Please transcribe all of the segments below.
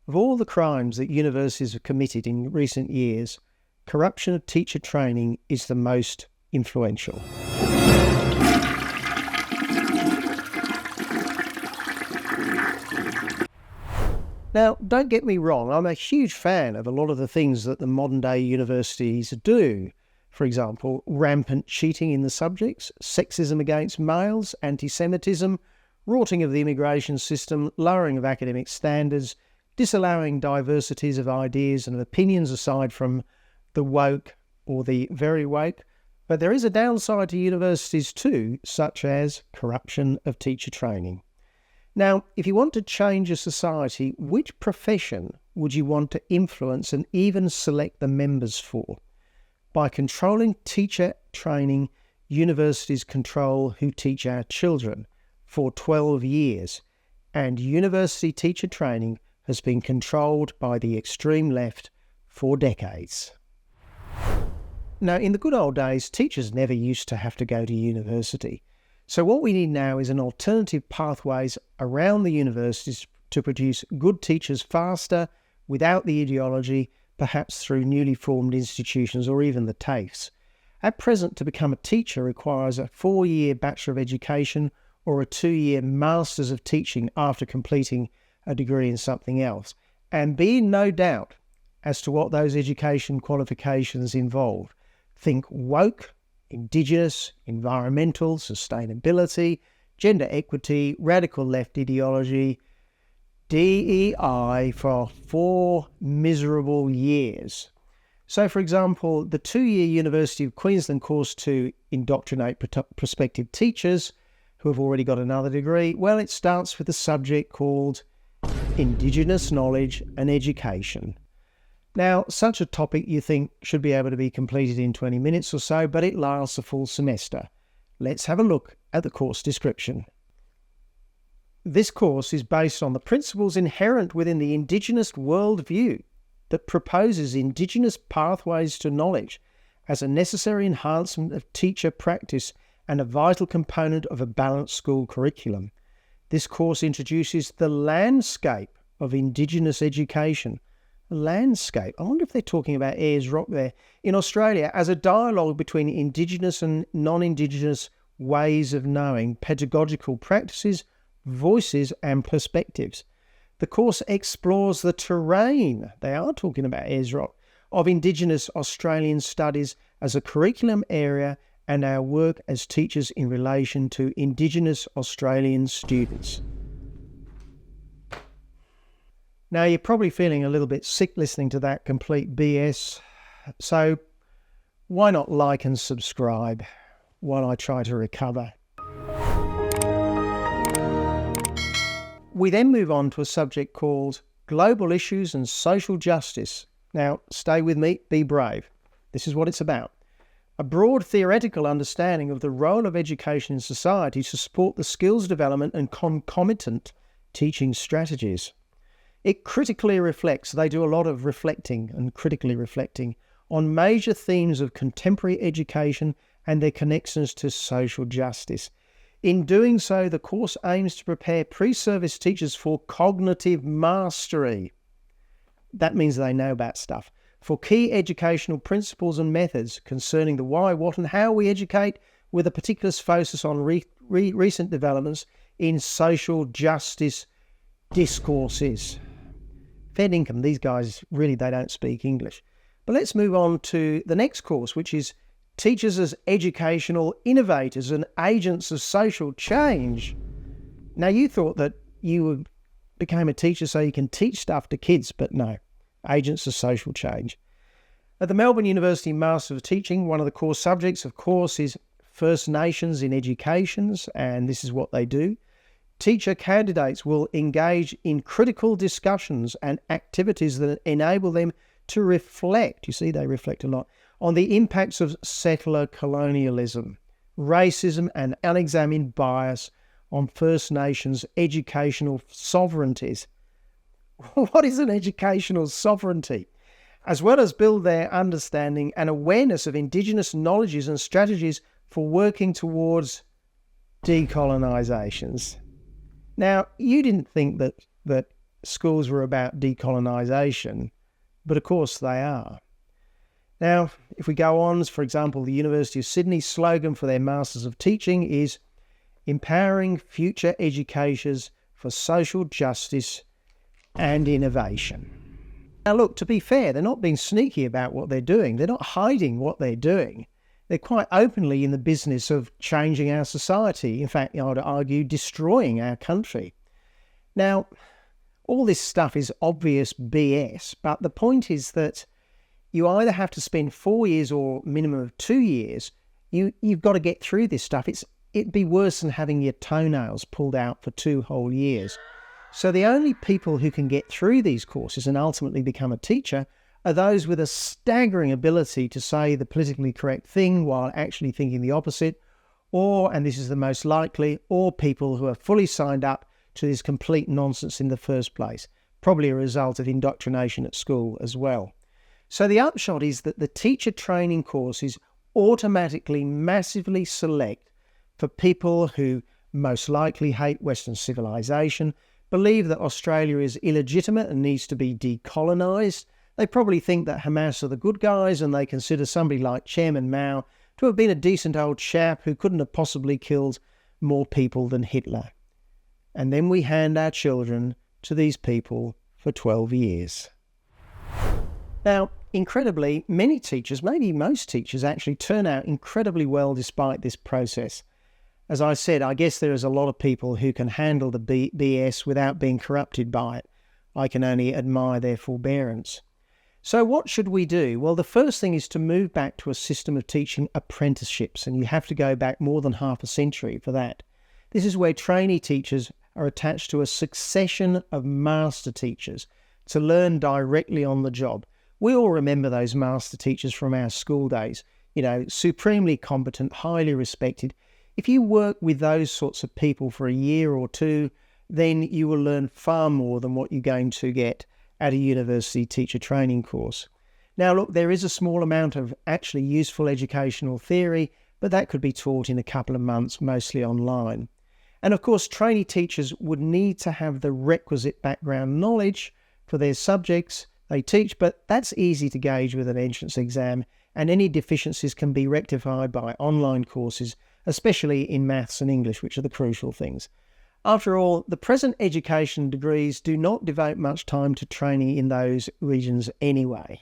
Of all the crimes that universities have committed in recent years, corruption of teacher training is the most influential. Now, don't get me wrong, I'm a huge fan of a lot of the things that the modern day universities do. For example, rampant cheating in the subjects, sexism against males, antisemitism, rorting of the immigration system, lowering of academic standards, disallowing diversities of ideas and of opinions aside from the woke or the very woke. But there is a downside to universities too, such as corruption of teacher training. Now, if you want to change a society, which profession would you want to influence and even select the members for? By controlling teacher training, universities control who teach our children for 12 years, and university teacher training has been controlled by the extreme left for decades. Now, in the good old days, teachers never used to have to go to university. So what we need now is an alternative pathways around the universities to produce good teachers faster, without the ideology, perhaps through newly formed institutions or even the TAFEs. At present, to become a teacher requires a 4-year Bachelor of Education or a 2-year Masters of Teaching after completing a degree in something else. And be in no doubt as to what those education qualifications involve. Think woke, Indigenous, environmental, sustainability, gender equity, radical left ideology, DEI for 4 miserable years. So, for example, the 2-year University of Queensland course to indoctrinate prospective teachers who have already got another degree, well, it starts with a subject called Indigenous Knowledge and Education. Now, such a topic you think should be able to be completed in 20 minutes or so, but it lasts a full semester. Let's have a look at the course description. This course is based on the principles inherent within the Indigenous worldview that proposes Indigenous pathways to knowledge as a necessary enhancement of teacher practice and a vital component of a balanced school curriculum. This course introduces the landscape of Indigenous education. Landscape. I wonder if they're talking about Ayers Rock there. In Australia, as a dialogue between Indigenous and non-Indigenous ways of knowing, pedagogical practices, voices and perspectives. The course explores the terrain, they are talking about Ayers Rock, of Indigenous Australian studies as a curriculum area and our work as teachers in relation to Indigenous Australian students. Now, you're probably feeling a little bit sick listening to that complete BS, so why not like and subscribe while I try to recover? We then move on to a subject called Global Issues and Social Justice. Now, stay with me, be brave. This is what it's about. A broad theoretical understanding of the role of education in society to support the skills development and concomitant teaching strategies. It critically reflects, they do a lot of reflecting and critically reflecting on major themes of contemporary education and their connections to social justice. In doing so, the course aims to prepare pre-service teachers for cognitive mastery. That means they know about stuff. For key educational principles and methods concerning the why, what and how we educate, with a particular focus on recent developments in social justice discourses. Fair income, these guys really, they don't speak English. But let's move on to the next course, which is Teachers as Educational Innovators and Agents of Social Change. Now, you thought that you became a teacher so you can teach stuff to kids, but no, agents of social change. At the Melbourne University Master of Teaching, one of the core subjects, of course, is First Nations in Educations, and this is what they do. Teacher candidates will engage in critical discussions and activities that enable them to reflect, you see they reflect a lot, on the impacts of settler colonialism, racism and unexamined bias on First Nations educational sovereignties. What is an educational sovereignty? As well as build their understanding and awareness of Indigenous knowledges and strategies for working towards decolonisations. Now, you didn't think that schools were about decolonisation, but of course they are. Now, if we go on, for example, the University of Sydney's slogan for their Masters of Teaching is empowering future educators for social justice and innovation. Now look, to be fair, they're not being sneaky about what they're doing. They're not hiding what they're doing. They're quite openly in the business of changing our society. In fact, I would argue destroying our country. Now, all this stuff is obvious BS, but the point is that you either have to spend 4 years or minimum of 2 years. You've got to get through this stuff. It'd be worse than having your toenails pulled out for 2 whole years. So the only people who can get through these courses and ultimately become a teacher are those with a staggering ability to say the politically correct thing while actually thinking the opposite, or, and this is the most likely, or people who are fully signed up to this complete nonsense in the first place, probably a result of indoctrination at school as well. So the upshot is that the teacher training courses automatically massively select for people who most likely hate Western civilization, believe that Australia is illegitimate and needs to be decolonised. They probably think that Hamas are the good guys, and they consider somebody like Chairman Mao to have been a decent old chap who couldn't have possibly killed more people than Hitler. And then we hand our children to these people for 12 years. Now, incredibly, many teachers, maybe most teachers, actually turn out incredibly well despite this process. As I said, I guess there is a lot of people who can handle the BS without being corrupted by it. I can only admire their forbearance. So what should we do? Well, the first thing is to move back to a system of teaching apprenticeships, and you have to go back more than half a century for that. This is where trainee teachers are attached to a succession of master teachers to learn directly on the job. We all remember those master teachers from our school days, supremely competent, highly respected. If you work with those sorts of people for a year or two, then you will learn far more than what you're going to get at a university teacher training course. Now look, there is a small amount of actually useful educational theory, but that could be taught in a couple of months, mostly online. And of course, trainee teachers would need to have the requisite background knowledge for their subjects they teach, but that's easy to gauge with an entrance exam, and any deficiencies can be rectified by online courses, especially in maths and English, which are the crucial things. After all, the present education degrees do not devote much time to training in those regions anyway.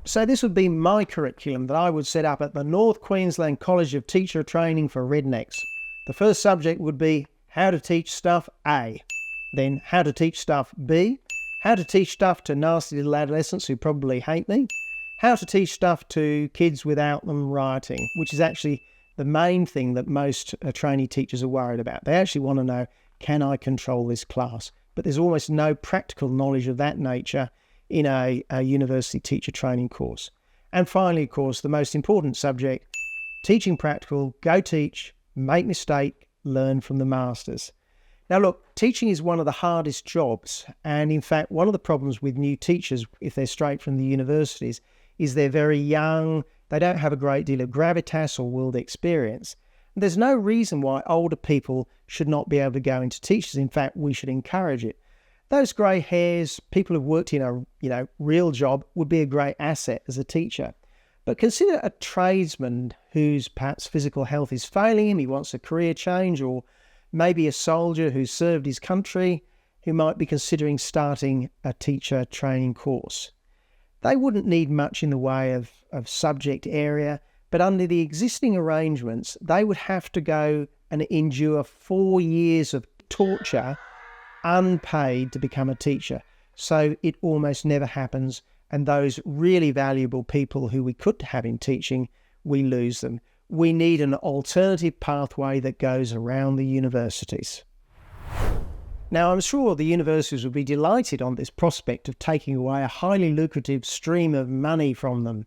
So this would be my curriculum that I would set up at the North Queensland College of Teacher Training for Rednecks. The first subject would be how to teach stuff A, then how to teach stuff B, how to teach stuff to nasty little adolescents who probably hate me, how to teach stuff to kids without them rioting, which is actually the main thing that most trainee teachers are worried about. They actually want to know, can I control this class? But there's almost no practical knowledge of that nature in a university teacher training course. And finally, of course, the most important subject, teaching practical, go teach, make mistake, learn from the masters. Now look, teaching is one of the hardest jobs, and in fact one of the problems with new teachers, if they're straight from the universities, is they're very young, they don't have a great deal of gravitas or world experience. And there's no reason why older people should not be able to go into teachers. In fact, we should encourage it. Those grey hairs, people who've worked in a real job, would be a great asset as a teacher. But consider a tradesman whose perhaps physical health is failing him, he wants a career change, or maybe a soldier who's served his country, who might be considering starting a teacher training course. They wouldn't need much in the way of subject area, but under the existing arrangements, they would have to go and endure 4 years of torture unpaid to become a teacher. So it almost never happens, and those really valuable people who we could have in teaching, we lose them. We need an alternative pathway that goes around the universities. Now, I'm sure the universities would be delighted on this prospect of taking away a highly lucrative stream of money from them.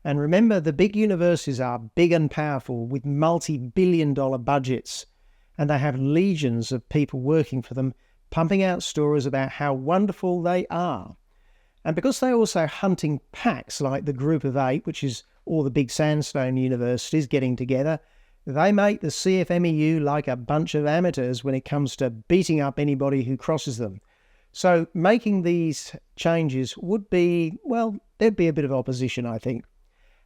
And remember, the big universities are big and powerful with multi-billion-dollar budgets, and they have legions of people working for them, pumping out stories about how wonderful they are. And because they're also hunting packs like the Group of Eight, which is all the big sandstone universities getting together, they make the CFMEU like a bunch of amateurs when it comes to beating up anybody who crosses them. So making these changes would be, well, there'd be a bit of opposition, I think.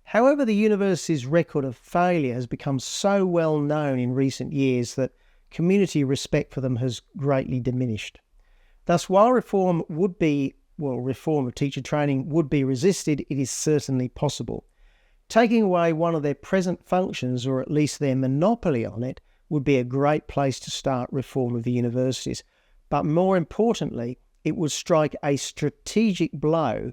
However, the university's record of failure has become so well known in recent years that community respect for them has greatly diminished. Thus, while reform of teacher training would be resisted, it is certainly possible. Taking away one of their present functions, or at least their monopoly on it, would be a great place to start reform of the universities. But more importantly, it would strike a strategic blow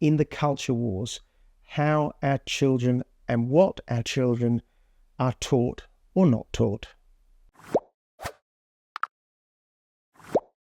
in the culture wars, how our children and what our children are taught or not taught.